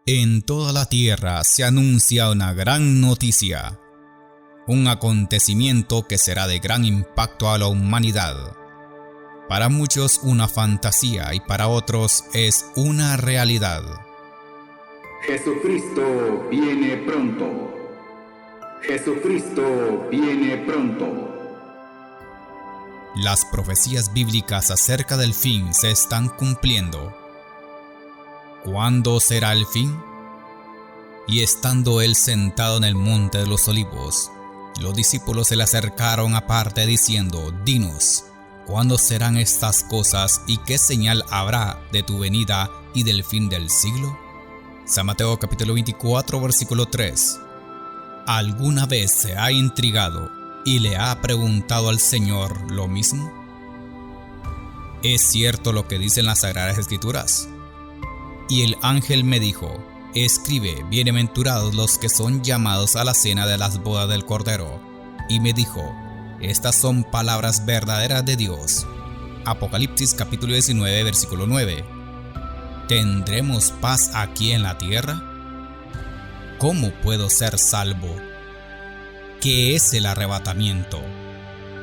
En toda la tierra se anuncia una gran noticia, un acontecimiento que será de gran impacto a la humanidad. Para muchos una fantasía y para otros es una realidad. Jesucristo viene pronto. Jesucristo viene pronto. Las profecías bíblicas acerca del fin se están cumpliendo. ¿Cuándo será el fin? Y estando él sentado en el monte de los olivos, los discípulos se le acercaron aparte diciendo: Dinos, ¿cuándo serán estas cosas y qué señal habrá de tu venida y del fin del siglo? San Mateo capítulo 24 versículo 3. ¿Alguna vez se ha intrigado y le ha preguntado al Señor lo mismo? ¿Es cierto lo que dicen las Sagradas Escrituras? Y el ángel me dijo: escribe, bienaventurados los que son llamados a la cena de las bodas del Cordero. Y me dijo: estas son palabras verdaderas de Dios. Apocalipsis capítulo 19 versículo 9. ¿Tendremos paz aquí en la tierra? ¿Cómo puedo ser salvo? ¿Qué es el arrebatamiento?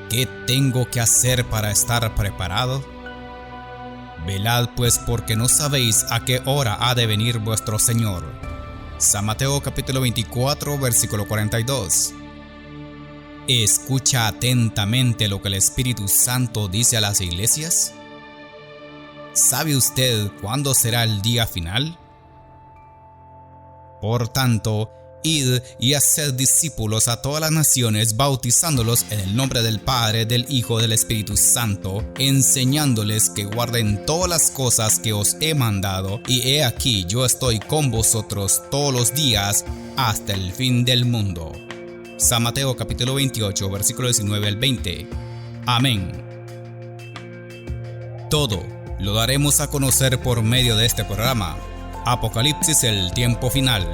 ¿Qué tengo que hacer para estar preparado? Velad pues, porque no sabéis a qué hora ha de venir vuestro Señor. San Mateo capítulo 24 versículo 42. ¿Escucha atentamente lo que el Espíritu Santo dice a las iglesias? ¿Sabe usted cuándo será el día final? Por tanto, id y haced discípulos a todas las naciones, bautizándolos en el nombre del Padre, del Hijo y del Espíritu Santo, enseñándoles que guarden todas las cosas que os he mandado, y he aquí yo estoy con vosotros todos los días hasta el fin del mundo. San Mateo capítulo 28 versículo 19 al 20. Amén. Todo lo daremos a conocer por medio de este programa. Apocalipsis, el tiempo final.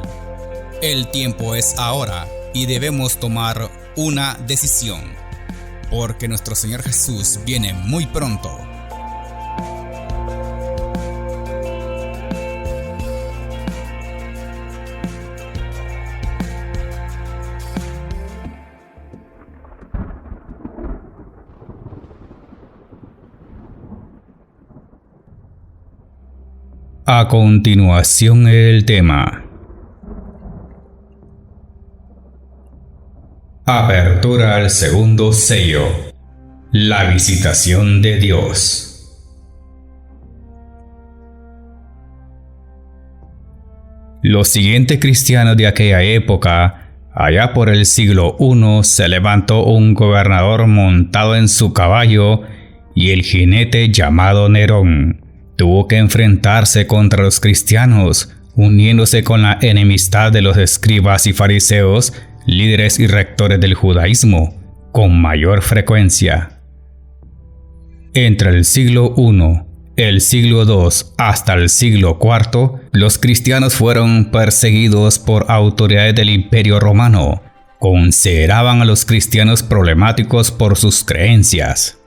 El tiempo es ahora y debemos tomar una decisión, porque nuestro Señor Jesús viene muy pronto. A continuación el tema. Apertura al segundo sello. La visitación de Dios. Los siguientes cristianos de aquella época, allá por el siglo I, se levantó un gobernador montado en su caballo y el jinete llamado Nerón tuvo que enfrentarse contra los cristianos, uniéndose con la enemistad de los escribas y fariseos, líderes y rectores del judaísmo, con mayor frecuencia. Entre el siglo I, el siglo II hasta el siglo IV, los cristianos fueron perseguidos por autoridades del Imperio Romano. Consideraban a los cristianos problemáticos por sus creencias.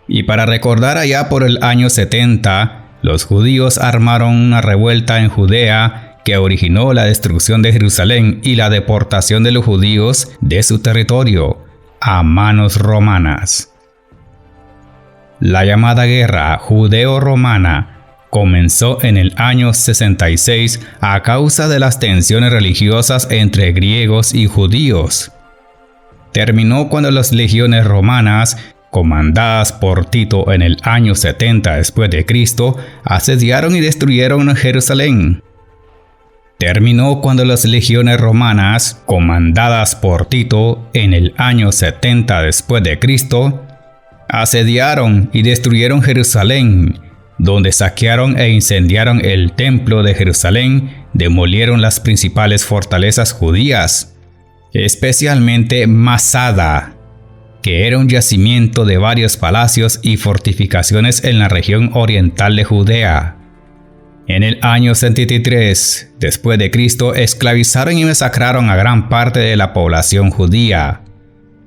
Y para recordar, allá por el año 70, los judíos armaron una revuelta en Judea que originó la destrucción de Jerusalén y la deportación de los judíos de su territorio a manos romanas. La llamada guerra judeo-romana comenzó en el año 66 a causa de las tensiones religiosas entre griegos y judíos. Terminó cuando las legiones romanas, comandadas por Tito en el año 70 después de Cristo, asediaron y destruyeron Jerusalén. Terminó cuando las legiones romanas, comandadas por Tito en el año 70 después de Cristo, asediaron y destruyeron Jerusalén, donde saquearon e incendiaron el templo de Jerusalén, demolieron las principales fortalezas judías, especialmente Masada, que era un yacimiento de varios palacios y fortificaciones en la región oriental de Judea. En el año 73 después de Cristo, esclavizaron y masacraron a gran parte de la población judía.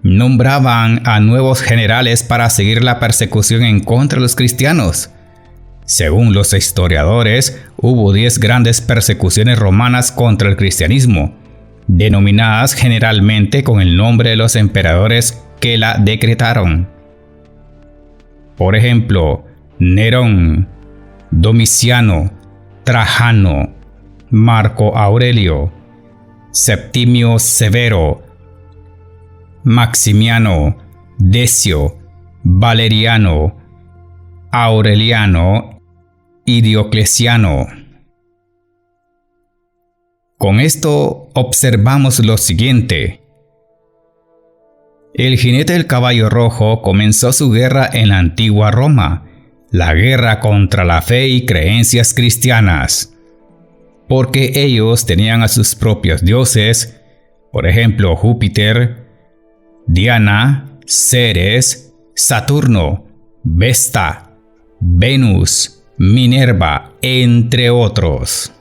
Nombraban a nuevos generales para seguir la persecución en contra de los cristianos. Según los historiadores, hubo 10 grandes persecuciones romanas contra el cristianismo, denominadas generalmente con el nombre de los emperadores que la decretaron. Por ejemplo, Nerón, Domiciano, Trajano, Marco Aurelio, Septimio Severo, Maximiano, Decio, Valeriano, Aureliano y Diocleciano. Con esto observamos lo siguiente. El jinete del caballo rojo comenzó su guerra en la antigua Roma, la guerra contra la fe y creencias cristianas, porque ellos tenían a sus propios dioses, por ejemplo Júpiter, Diana, Ceres, Saturno, Vesta, Venus, Minerva, entre otros.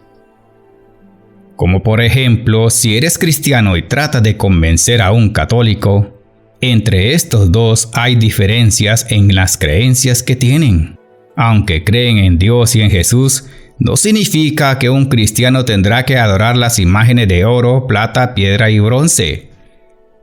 Como por ejemplo, si eres cristiano y tratas de convencer a un católico, entre estos dos hay diferencias en las creencias que tienen. Aunque creen en Dios y en Jesús, no significa que un cristiano tendrá que adorar las imágenes de oro, plata, piedra y bronce.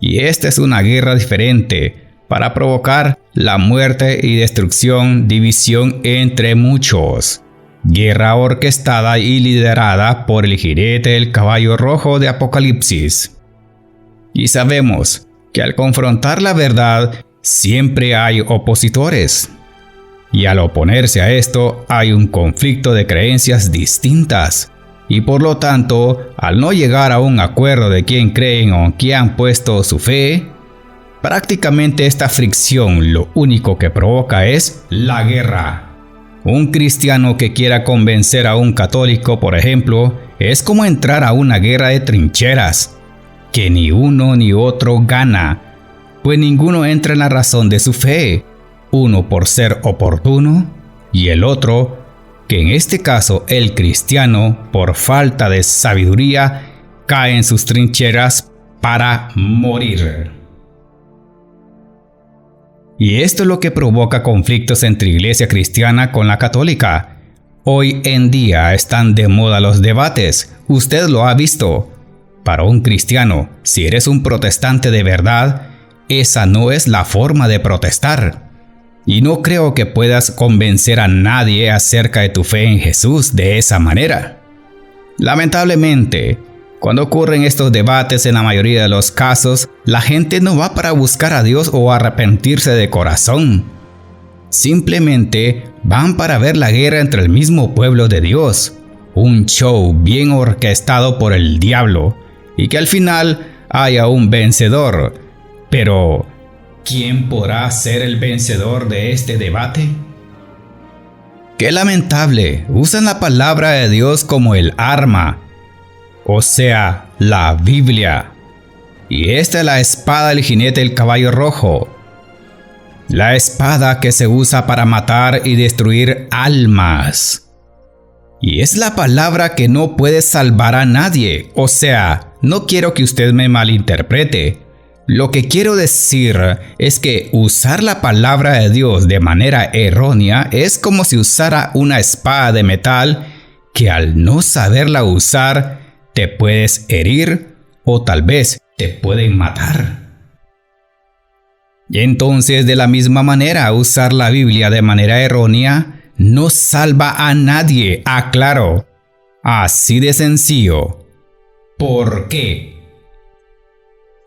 Y esta es una guerra diferente, para provocar la muerte y destrucción, división entre muchos. Guerra orquestada y liderada por el jinete del caballo rojo de Apocalipsis. Y sabemos que al confrontar la verdad siempre hay opositores. Y al oponerse a esto hay un conflicto de creencias distintas. Y por lo tanto, al no llegar a un acuerdo de quién creen o en quién han puesto su fe, prácticamente esta fricción lo único que provoca es la guerra. Un cristiano que quiera convencer a un católico, por ejemplo, es como entrar a una guerra de trincheras, que ni uno ni otro gana, pues ninguno entra en la razón de su fe, uno por ser oportuno y el otro, que en este caso el cristiano, por falta de sabiduría, cae en sus trincheras para morir. Y esto es lo que provoca conflictos entre iglesia cristiana con la católica. Hoy en día están de moda los debates, usted lo ha visto. Para un cristiano, si eres un protestante de verdad, esa no es la forma de protestar. Y no creo que puedas convencer a nadie acerca de tu fe en Jesús de esa manera. Lamentablemente, cuando ocurren estos debates en la mayoría de los casos, la gente no va para buscar a Dios o arrepentirse de corazón. Simplemente van para ver la guerra entre el mismo pueblo de Dios. Un show bien orquestado por el diablo y que al final haya un vencedor. Pero, ¿quién podrá ser el vencedor de este debate? ¡Qué lamentable! Usan la palabra de Dios como el arma, o sea, la Biblia. Y esta es la espada del jinete del caballo rojo. La espada que se usa para matar y destruir almas. Y es la palabra que no puede salvar a nadie. O sea, no quiero que usted me malinterprete. Lo que quiero decir es que usar la palabra de Dios de manera errónea es como si usara una espada de metal que al no saberla usar te puedes herir o tal vez te pueden matar. Y entonces, de la misma manera, usar la Biblia de manera errónea no salva a nadie, aclaro. Así de sencillo. ¿Por qué?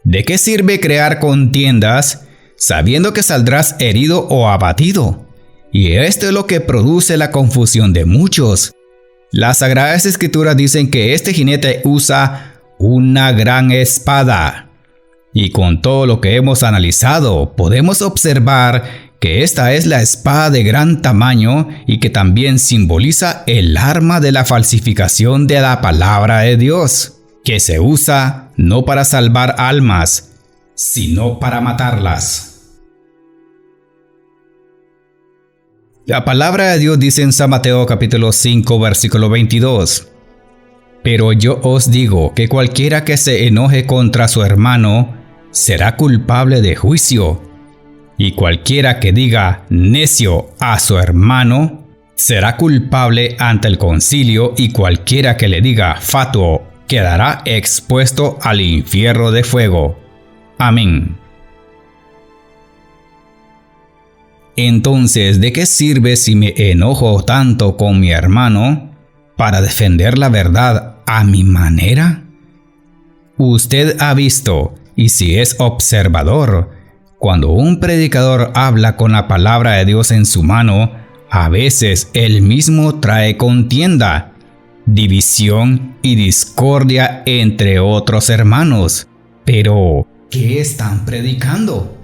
¿De qué sirve crear contiendas sabiendo que saldrás herido o abatido? Y esto es lo que produce la confusión de muchos. Las Sagradas Escrituras dicen que este jinete usa una gran espada. Y con todo lo que hemos analizado, podemos observar que esta es la espada de gran tamaño y que también simboliza el arma de la falsificación de la palabra de Dios, que se usa no para salvar almas, sino para matarlas. La palabra de Dios dice en San Mateo capítulo 5 versículo 22. Pero yo os digo que cualquiera que se enoje contra su hermano será culpable de juicio. Y cualquiera que diga necio a su hermano será culpable ante el concilio y cualquiera que le diga fatuo quedará expuesto al infierno de fuego. Amén. Entonces, ¿de qué sirve si me enojo tanto con mi hermano para defender la verdad a mi manera? Usted ha visto, y si es observador, cuando un predicador habla con la palabra de Dios en su mano, a veces él mismo trae contienda, división y discordia entre otros hermanos. Pero, ¿qué están predicando?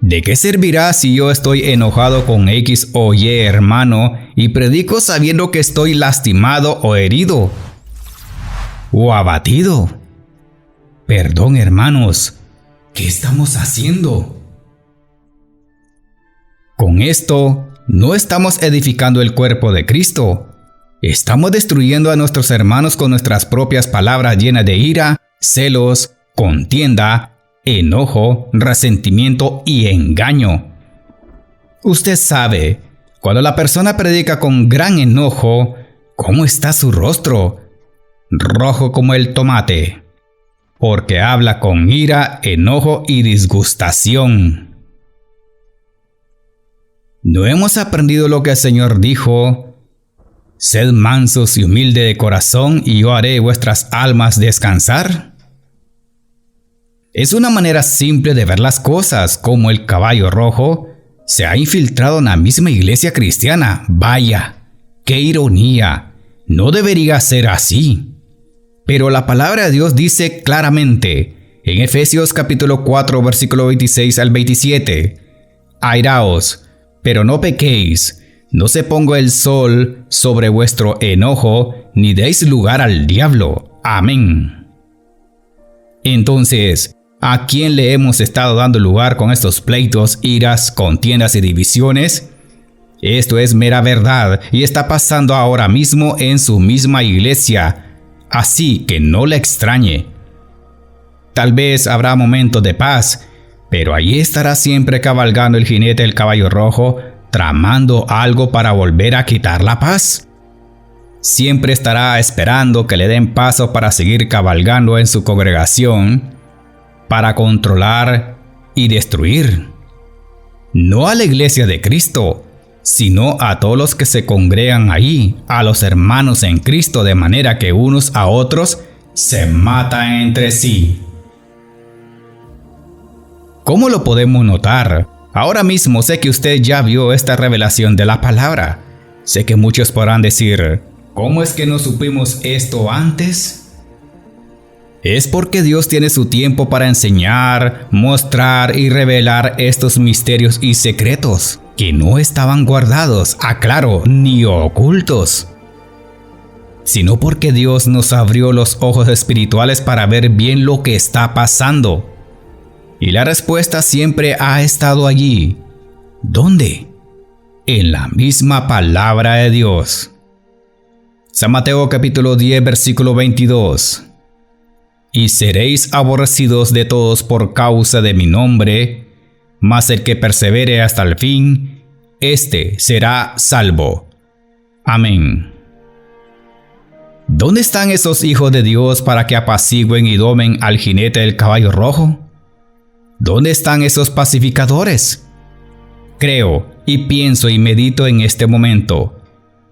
¿De qué servirá si yo estoy enojado con X o Y hermano y predico sabiendo que estoy lastimado o herido? ¿O abatido? Perdón, hermanos, ¿qué estamos haciendo? Con esto, no estamos edificando el cuerpo de Cristo. Estamos destruyendo a nuestros hermanos con nuestras propias palabras llenas de ira, celos, contienda, enojo, resentimiento y engaño. Usted sabe, cuando la persona predica con gran enojo, ¿cómo está su rostro? Rojo como el tomate, porque habla con ira, enojo y disgustación. ¿No hemos aprendido lo que el Señor dijo? Sed mansos y humildes de corazón, y yo haré vuestras almas descansar. Es una manera simple de ver las cosas, como el caballo rojo se ha infiltrado en la misma iglesia cristiana. Vaya, qué ironía, no debería ser así. Pero la palabra de Dios dice claramente, en Efesios capítulo 4, versículo 26 al 27, airaos, pero no pequéis, no se ponga el sol sobre vuestro enojo, ni deis lugar al diablo. Amén. Entonces, ¿a quién le hemos estado dando lugar con estos pleitos, iras, contiendas y divisiones? Esto es mera verdad y está pasando ahora mismo en su misma iglesia, así que no le extrañe. Tal vez habrá momentos de paz, pero allí estará siempre cabalgando el jinete del caballo rojo, tramando algo para volver a quitar la paz. Siempre estará esperando que le den paso para seguir cabalgando en su congregación, para controlar y destruir. No a la iglesia de Cristo, sino a todos los que se congregan ahí, a los hermanos en Cristo, de manera que unos a otros se matan entre sí. ¿Cómo lo podemos notar? Ahora mismo sé que usted ya vio esta revelación de la palabra. Sé que muchos podrán decir, ¿cómo es que no supimos esto antes? Es porque Dios tiene su tiempo para enseñar, mostrar y revelar estos misterios y secretos que no estaban guardados, aclaro, ni ocultos, sino porque Dios nos abrió los ojos espirituales para ver bien lo que está pasando. Y la respuesta siempre ha estado allí. ¿Dónde? En la misma palabra de Dios. San Mateo capítulo 10, versículo 22. Y seréis aborrecidos de todos por causa de mi nombre, mas el que persevere hasta el fin, éste será salvo. Amén. ¿Dónde están esos hijos de Dios para que apacigüen y domen al jinete del caballo rojo? ¿Dónde están esos pacificadores? Creo y pienso y medito en este momento.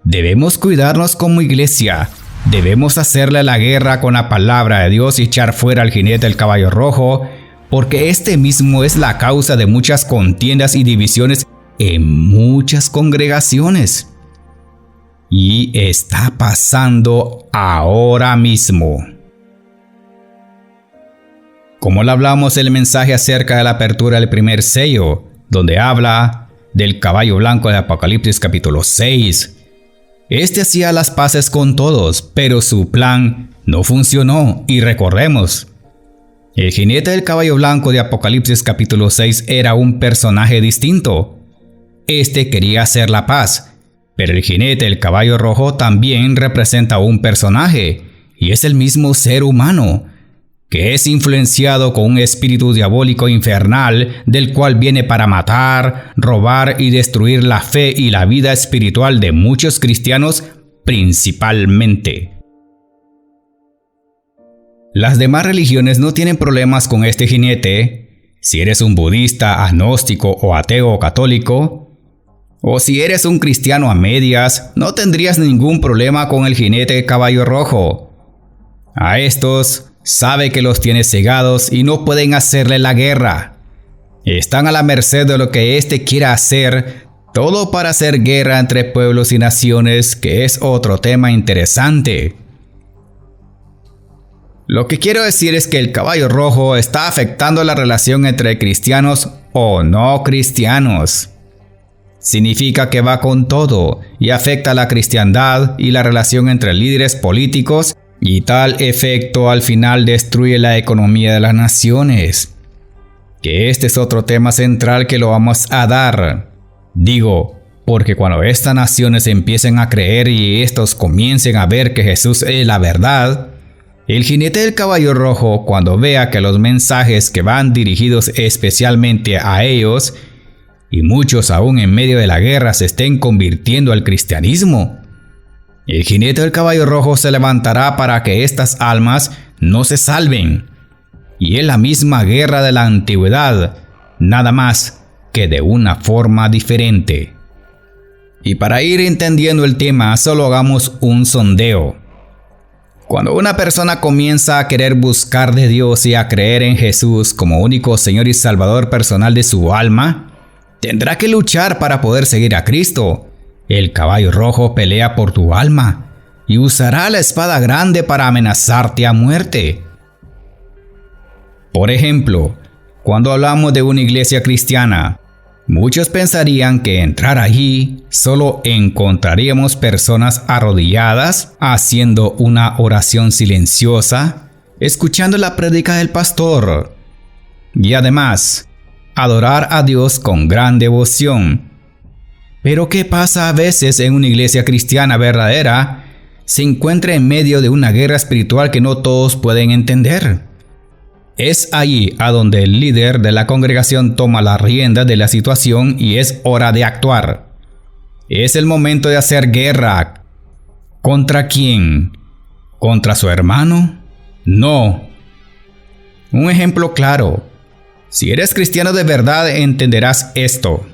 Debemos cuidarnos como iglesia. Debemos hacerle la guerra con la palabra de Dios y echar fuera al jinete del caballo rojo, porque este mismo es la causa de muchas contiendas y divisiones en muchas congregaciones. Y está pasando ahora mismo. Como le hablamos en el mensaje acerca de la apertura del primer sello, donde habla del caballo blanco de Apocalipsis capítulo 6. Este hacía las paces con todos, pero su plan no funcionó, y recordemos, el jinete del caballo blanco de Apocalipsis capítulo 6 era un personaje distinto. Este quería hacer la paz, pero el jinete del caballo rojo también representa un personaje, y es el mismo ser humano, que es influenciado con un espíritu diabólico infernal del cual viene para matar, robar y destruir la fe y la vida espiritual de muchos cristianos principalmente. Las demás religiones no tienen problemas con este jinete. Si eres un budista, agnóstico o ateo o católico, o si eres un cristiano a medias, no tendrías ningún problema con el jinete caballo rojo. A estos sabe que los tiene cegados y no pueden hacerle la guerra. Están a la merced de lo que éste quiera hacer, todo para hacer guerra entre pueblos y naciones, que es otro tema interesante. Lo que quiero decir es que el caballo rojo está afectando la relación entre cristianos o no cristianos. Significa que va con todo y afecta a la cristiandad y la relación entre líderes políticos, y tal efecto al final destruye la economía de las naciones. Que este es otro tema central que lo vamos a dar. Digo, porque cuando estas naciones empiecen a creer y estos comiencen a ver que Jesús es la verdad, el jinete del caballo rojo, cuando vea que los mensajes que van dirigidos especialmente a ellos, y muchos aún en medio de la guerra se estén convirtiendo al cristianismo, el jinete del caballo rojo se levantará para que estas almas no se salven. Y es la misma guerra de la antigüedad, nada más que de una forma diferente. Y para ir entendiendo el tema, solo hagamos un sondeo. Cuando una persona comienza a querer buscar de Dios y a creer en Jesús como único Señor y Salvador personal de su alma, tendrá que luchar para poder seguir a Cristo. El caballo rojo pelea por tu alma y usará la espada grande para amenazarte a muerte. Por ejemplo, cuando hablamos de una iglesia cristiana, muchos pensarían que entrar allí solo encontraríamos personas arrodilladas haciendo una oración silenciosa, escuchando la prédica del pastor y además adorar a Dios con gran devoción. Pero ¿qué pasa a veces en una iglesia cristiana verdadera? Se encuentra en medio de una guerra espiritual que no todos pueden entender. Es allí a donde el líder de la congregación toma la rienda de la situación y es hora de actuar. Es el momento de hacer guerra. ¿Contra quién? ¿Contra su hermano? No. Un ejemplo claro. Si eres cristiano de verdad, entenderás esto.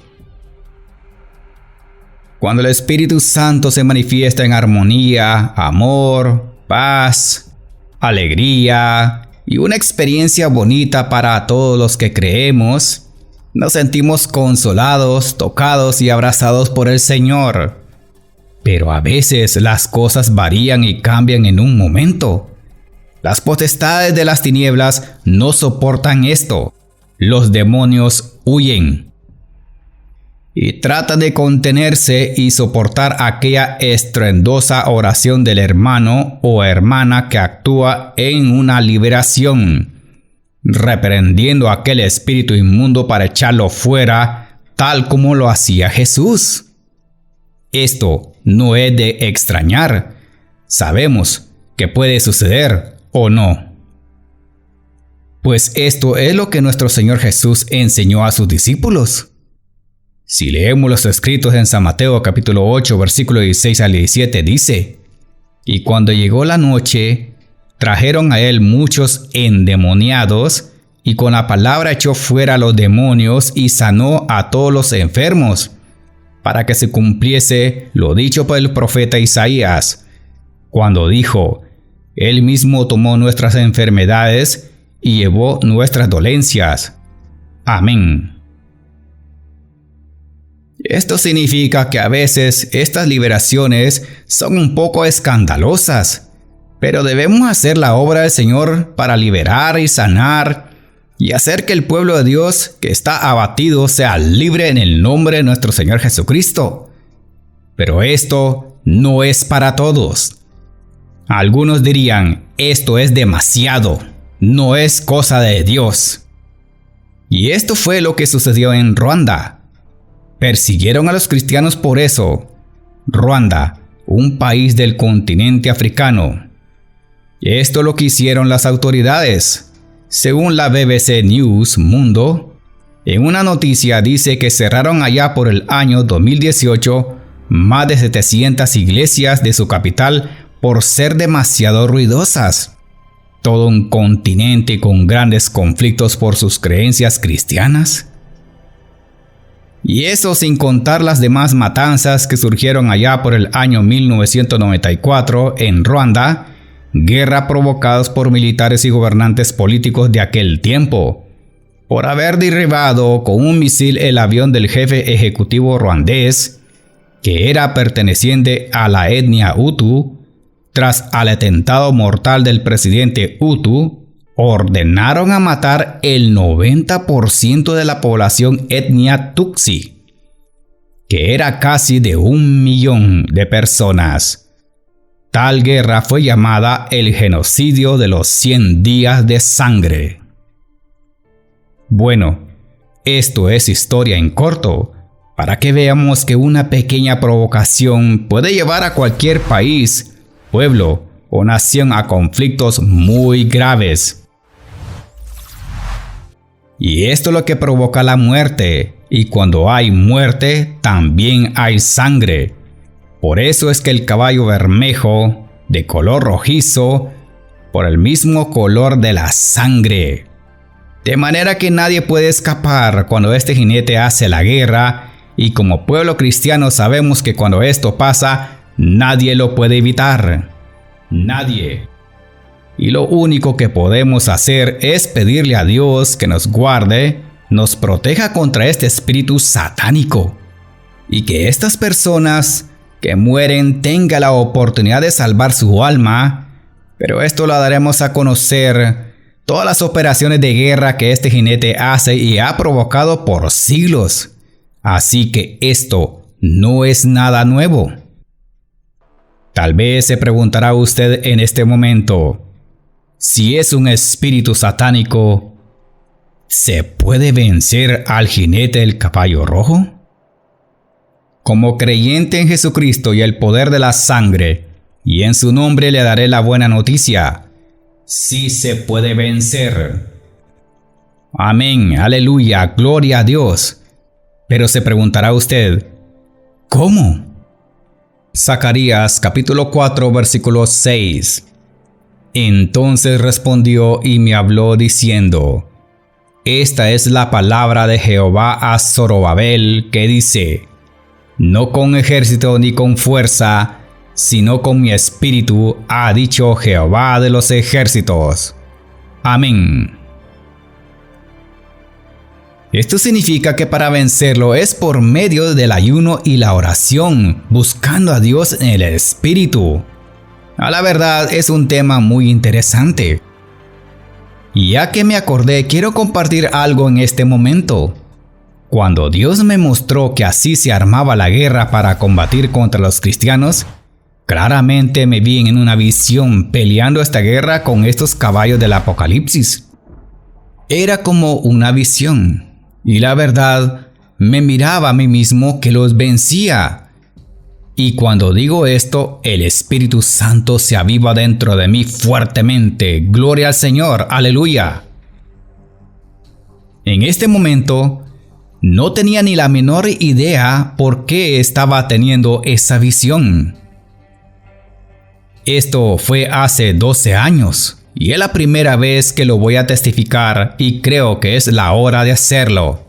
Cuando el Espíritu Santo se manifiesta en armonía, amor, paz, alegría y una experiencia bonita para todos los que creemos, nos sentimos consolados, tocados y abrazados por el Señor. Pero a veces las cosas varían y cambian en un momento. Las potestades de las tinieblas no soportan esto. Los demonios huyen y tratan de contenerse y soportar aquella estruendosa oración del hermano o hermana que actúa en una liberación, reprendiendo a aquel espíritu inmundo para echarlo fuera, tal como lo hacía Jesús. Esto no es de extrañar. Sabemos que puede suceder o no. Pues esto es lo que nuestro Señor Jesús enseñó a sus discípulos. Si leemos los escritos en San Mateo capítulo 8, versículo 16 al 17, dice: Y cuando llegó la noche, trajeron a él muchos endemoniados, y con la palabra echó fuera a los demonios y sanó a todos los enfermos, para que se cumpliese lo dicho por el profeta Isaías, cuando dijo: Él mismo tomó nuestras enfermedades y llevó nuestras dolencias. Amén. Esto significa que a veces estas liberaciones son un poco escandalosas, pero debemos hacer la obra del Señor para liberar y sanar y hacer que el pueblo de Dios que está abatido sea libre en el nombre de nuestro Señor Jesucristo. Pero esto no es para todos. Algunos dirían: esto es demasiado, no es cosa de Dios. Y esto fue lo que sucedió en Ruanda. Persiguieron a los cristianos por eso. Ruanda, un país del continente africano. Esto lo que hicieron las autoridades. Según la BBC News Mundo, en una noticia dice que cerraron allá por el año 2018 más de 700 iglesias de su capital por ser demasiado ruidosas. Todo un continente con grandes conflictos por sus creencias cristianas. Y eso sin contar las demás matanzas que surgieron allá por el año 1994 en Ruanda, guerra provocadas por militares y gobernantes políticos de aquel tiempo, por haber derribado con un misil el avión del jefe ejecutivo ruandés, que era perteneciente a la etnia Hutu. Tras el atentado mortal del presidente Hutu, ordenaron a matar el 90% de la población etnia Tutsi, que era casi de 1 millón de personas. Tal guerra fue llamada el genocidio de los 100 días de sangre. Bueno, esto es historia en corto, para que veamos que una pequeña provocación puede llevar a cualquier país, pueblo o nación a conflictos muy graves. Y esto es lo que provoca la muerte, y cuando hay muerte, también hay sangre. Por eso es que el caballo bermejo, de color rojizo, por el mismo color de la sangre. De manera que nadie puede escapar cuando este jinete hace la guerra, y como pueblo cristiano sabemos que cuando esto pasa, nadie lo puede evitar. Nadie. Y lo único que podemos hacer es pedirle a Dios que nos guarde, nos proteja contra este espíritu satánico, y que estas personas que mueren tengan la oportunidad de salvar su alma. Pero esto lo daremos a conocer, todas las operaciones de guerra que este jinete hace y ha provocado por siglos. Así que esto no es nada nuevo. Tal vez se preguntará usted en este momento, si es un espíritu satánico, ¿se puede vencer al jinete del caballo rojo? Como creyente en Jesucristo y el poder de la sangre, y en su nombre le daré la buena noticia, sí se puede vencer. Amén, aleluya, gloria a Dios. Pero se preguntará usted, ¿cómo? Zacarías capítulo 4 versículo 6. Entonces respondió y me habló diciendo, esta es la palabra de Jehová a Zorobabel, que dice, no con ejército ni con fuerza, sino con mi espíritu, ha dicho Jehová de los ejércitos. Amén. Esto significa que para vencerlo es por medio del ayuno y la oración, buscando a Dios en el espíritu. A la verdad es un tema muy interesante. Y ya que me acordé, quiero compartir algo en este momento. Cuando Dios me mostró que así se armaba la guerra para combatir contra los cristianos, claramente me vi en una visión peleando esta guerra con estos caballos del Apocalipsis. Era como una visión, y la verdad, me miraba a mí mismo que los vencía. Y cuando digo esto, el Espíritu Santo se aviva dentro de mí fuertemente. Gloria al Señor, aleluya. En este momento, no tenía ni la menor idea por qué estaba teniendo esa visión. Esto fue hace 12 años, y es la primera vez que lo voy a testificar y creo que es la hora de hacerlo.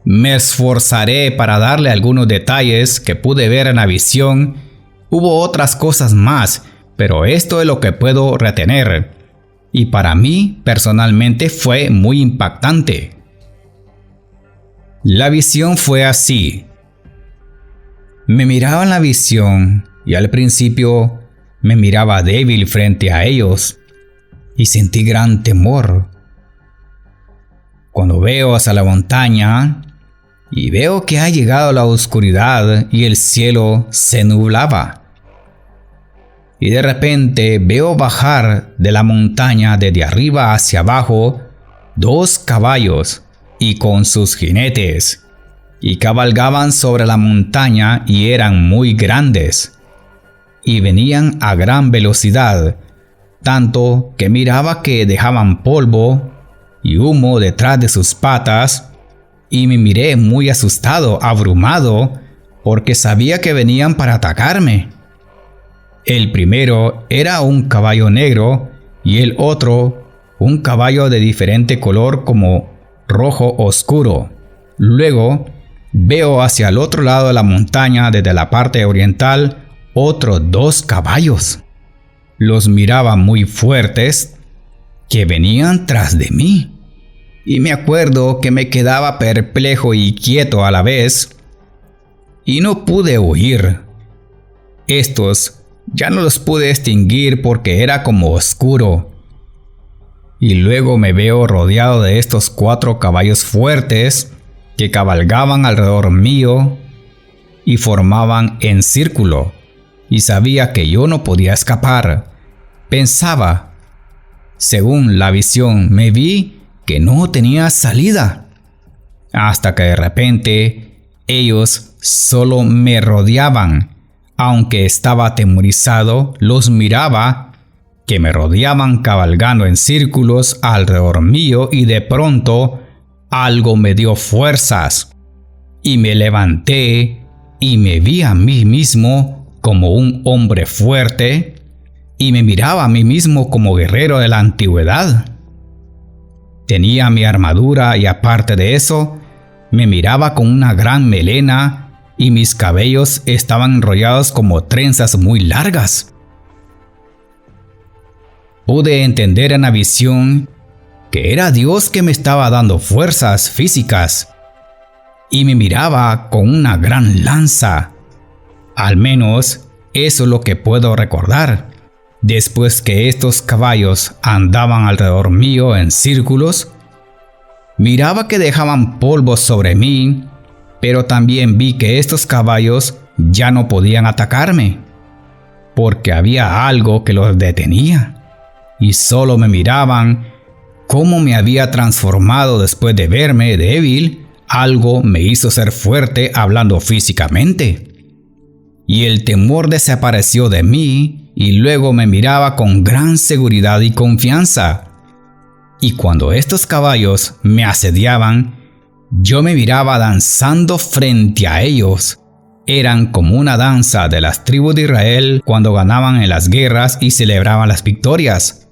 Me esforzaré para darle algunos detalles que pude ver en la visión. Hubo otras cosas más, pero esto es lo que puedo retener. Y para mí, personalmente, fue muy impactante. La visión fue así. Me miraba en la visión y al principio me miraba débil frente a ellos y sentí gran temor. Cuando veo hacia la montaña y veo que ha llegado la oscuridad y el cielo se nublaba. Y de repente veo bajar de la montaña desde arriba hacia abajo 2 caballos y con sus jinetes, y cabalgaban sobre la montaña y eran muy grandes, y venían a gran velocidad, tanto que miraba que dejaban polvo y humo detrás de sus patas, y me miré muy asustado, abrumado, porque sabía que venían para atacarme. El primero era un caballo negro y el otro un caballo de diferente color como rojo oscuro. Luego veo hacia el otro lado de la montaña, desde la parte oriental, otros 2 caballos. Los miraba muy fuertes, que venían tras de mí. Y me acuerdo que me quedaba perplejo y quieto a la vez, y no pude huir. Estos ya no los pude distinguir porque era como oscuro. Y luego me veo rodeado de estos 4 caballos fuertes que cabalgaban alrededor mío y formaban en círculo, y sabía que yo no podía escapar. Pensaba, según la visión, me vi que no tenía salida, hasta que de repente ellos solo me rodeaban. Aunque estaba atemorizado, los miraba que me rodeaban cabalgando en círculos alrededor mío, y de pronto algo me dio fuerzas y me levanté y me vi a mí mismo como un hombre fuerte y me miraba a mí mismo como guerrero de la antigüedad. Tenía mi armadura y aparte de eso, me miraba con una gran melena y mis cabellos estaban enrollados como trenzas muy largas. Pude entender en la visión que era Dios que me estaba dando fuerzas físicas y me miraba con una gran lanza. Al menos eso es lo que puedo recordar. Después que estos caballos andaban alrededor mío en círculos, miraba que dejaban polvo sobre mí, pero también vi que estos caballos ya no podían atacarme, porque había algo que los detenía, y solo me miraban. Cómo me había transformado después de verme débil, algo me hizo ser fuerte hablando físicamente. Y el temor desapareció de mí, y luego me miraba con gran seguridad y confianza. Y cuando estos caballos me asediaban, yo me miraba danzando frente a ellos. Eran como una danza de las tribus de Israel cuando ganaban en las guerras y celebraban las victorias.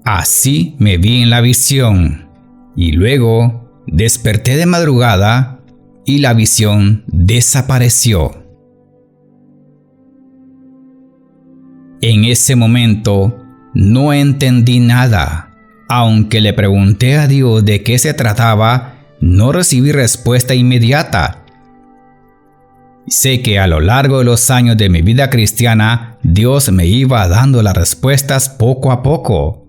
Así me vi en la visión. Y luego desperté de madrugada y la visión desapareció. En ese momento no entendí nada. Aunque le pregunté a Dios de qué se trataba, no recibí respuesta inmediata. Sé que a lo largo de los años de mi vida cristiana, Dios me iba dando las respuestas poco a poco.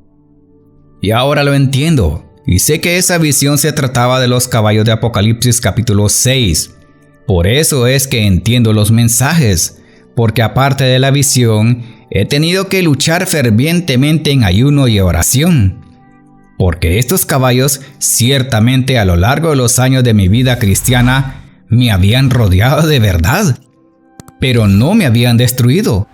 Y ahora lo entiendo, y sé que esa visión se trataba de los caballos de Apocalipsis capítulo 6. Por eso es que entiendo los mensajes, porque aparte de la visión, he tenido que luchar fervientemente en ayuno y oración. Porque estos caballos ciertamente a lo largo de los años de mi vida cristiana me habían rodeado de verdad, pero no me habían destruido.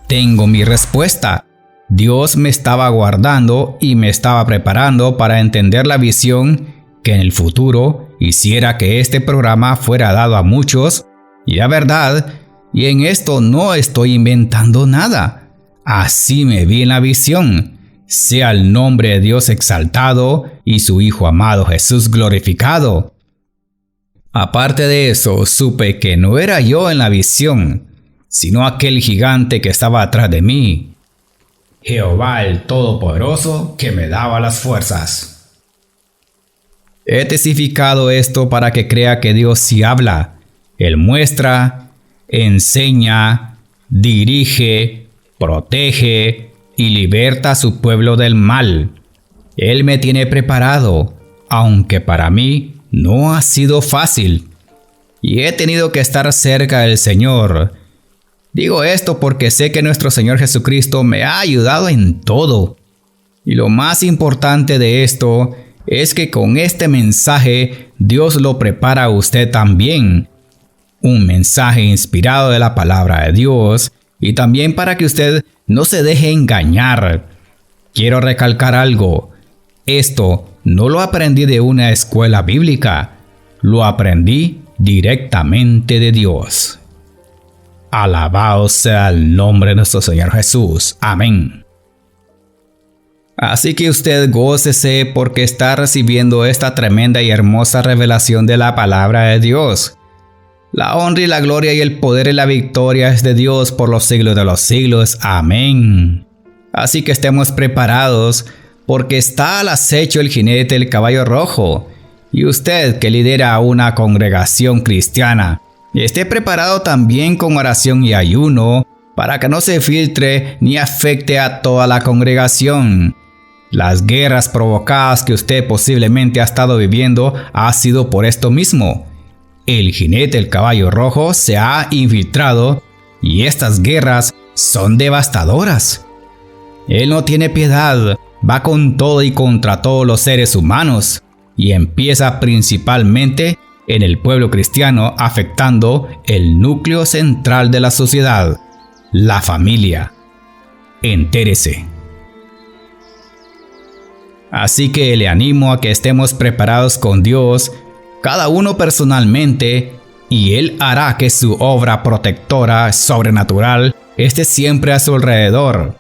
Tengo mi respuesta. Dios me estaba guardando y me estaba preparando para entender la visión que en el futuro hiciera que este programa fuera dado a muchos, y la verdad, y en esto no estoy inventando nada. Así me vi en la visión. Sea el nombre de Dios exaltado y su Hijo amado Jesús glorificado. Aparte de eso, supe que no era yo en la visión, sino aquel gigante que estaba atrás de mí, Jehová el Todopoderoso, que me daba las fuerzas. He testificado esto para que crea que Dios sí habla. Él muestra, enseña, dirige, protege y liberta a su pueblo del mal. Él me tiene preparado, aunque para mí no ha sido fácil, y he tenido que estar cerca del Señor. Digo esto porque sé que nuestro Señor Jesucristo me ha ayudado en todo. Y lo más importante de esto es que con este mensaje Dios lo prepara a usted también. Un mensaje inspirado de la palabra de Dios, y también para que usted no se deje engañar. Quiero recalcar algo. Esto no lo aprendí de una escuela bíblica. Lo aprendí directamente de Dios. Alabado sea el nombre de nuestro Señor Jesús. Amén. Así que usted gócese porque está recibiendo esta tremenda y hermosa revelación de la palabra de Dios. La honra y la gloria y el poder y la victoria es de Dios por los siglos de los siglos. Amén. Así que estemos preparados porque está al acecho el jinete del caballo rojo. Y usted que lidera una congregación cristiana, esté preparado también con oración y ayuno para que no se filtre ni afecte a toda la congregación. Las guerras provocadas que usted posiblemente ha estado viviendo ha sido por esto mismo. El jinete del caballo rojo se ha infiltrado y estas guerras son devastadoras. Él no tiene piedad, va con todo y contra todos los seres humanos y empieza principalmente en el pueblo cristiano, afectando el núcleo central de la sociedad, la familia. Entérese. Así que le animo a que estemos preparados con Dios, cada uno personalmente, y Él hará que su obra protectora sobrenatural esté siempre a su alrededor.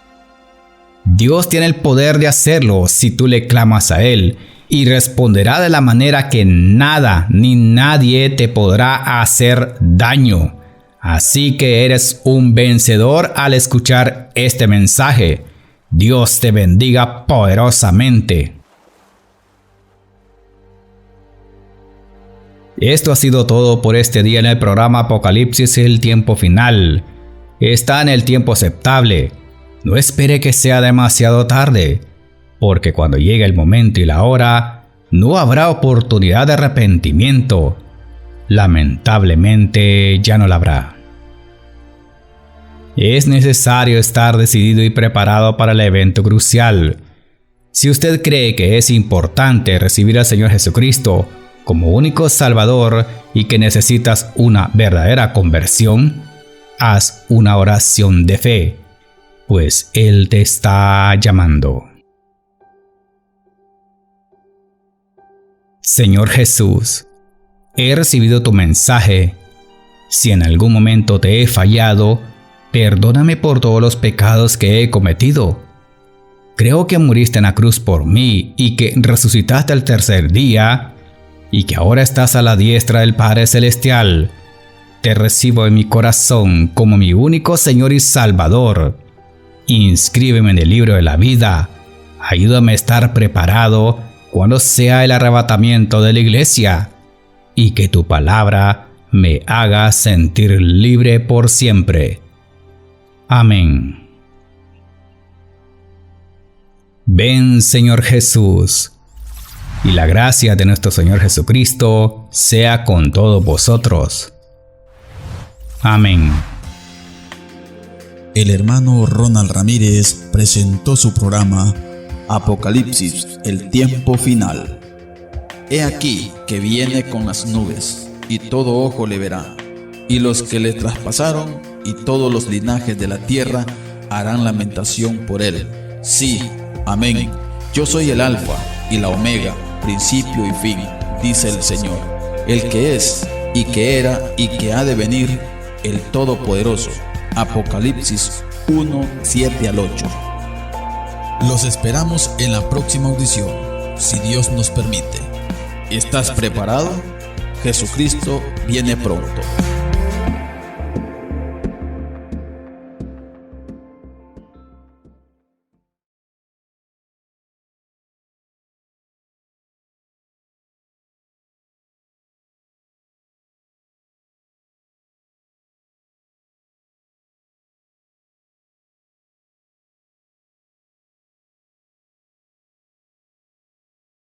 Dios tiene el poder de hacerlo si tú le clamas a Él, y responderá de la manera que nada ni nadie te podrá hacer daño. Así que eres un vencedor al escuchar este mensaje. Dios te bendiga poderosamente. Esto ha sido todo por este día en el programa Apocalipsis, el tiempo final. Está en el tiempo aceptable. No espere que sea demasiado tarde, porque cuando llegue el momento y la hora, no habrá oportunidad de arrepentimiento. Lamentablemente ya no la habrá. Es necesario estar decidido y preparado para el evento crucial. Si usted cree que es importante recibir al Señor Jesucristo como único Salvador y que necesitas una verdadera conversión, haz una oración de fe, pues Él te está llamando. Señor Jesús, he recibido tu mensaje. Si en algún momento te he fallado, perdóname por todos los pecados que he cometido. Creo que moriste en la cruz por mí y que resucitaste al tercer día y que ahora estás a la diestra del Padre Celestial. Te recibo en mi corazón como mi único Señor y Salvador. Inscríbeme en el libro de la vida. Ayúdame a estar preparado cuando sea el arrebatamiento de la iglesia y que tu palabra me haga sentir libre por siempre. Amén. Ven, Señor Jesús, y la gracia de nuestro Señor Jesucristo sea con todos vosotros. Amén. El hermano Ronald Ramírez presentó su programa Apocalipsis, el tiempo final. He aquí que viene con las nubes, y todo ojo le verá, y los que le traspasaron, y todos los linajes de la tierra harán lamentación por él. Sí, amén. Yo soy el Alfa y la Omega, principio y fin, dice el Señor, el que es, y que era, y que ha de venir, el Todopoderoso. Apocalipsis 1, 7 al 8. Los esperamos en la próxima audición, si Dios nos permite. ¿Estás preparado? Jesucristo viene pronto.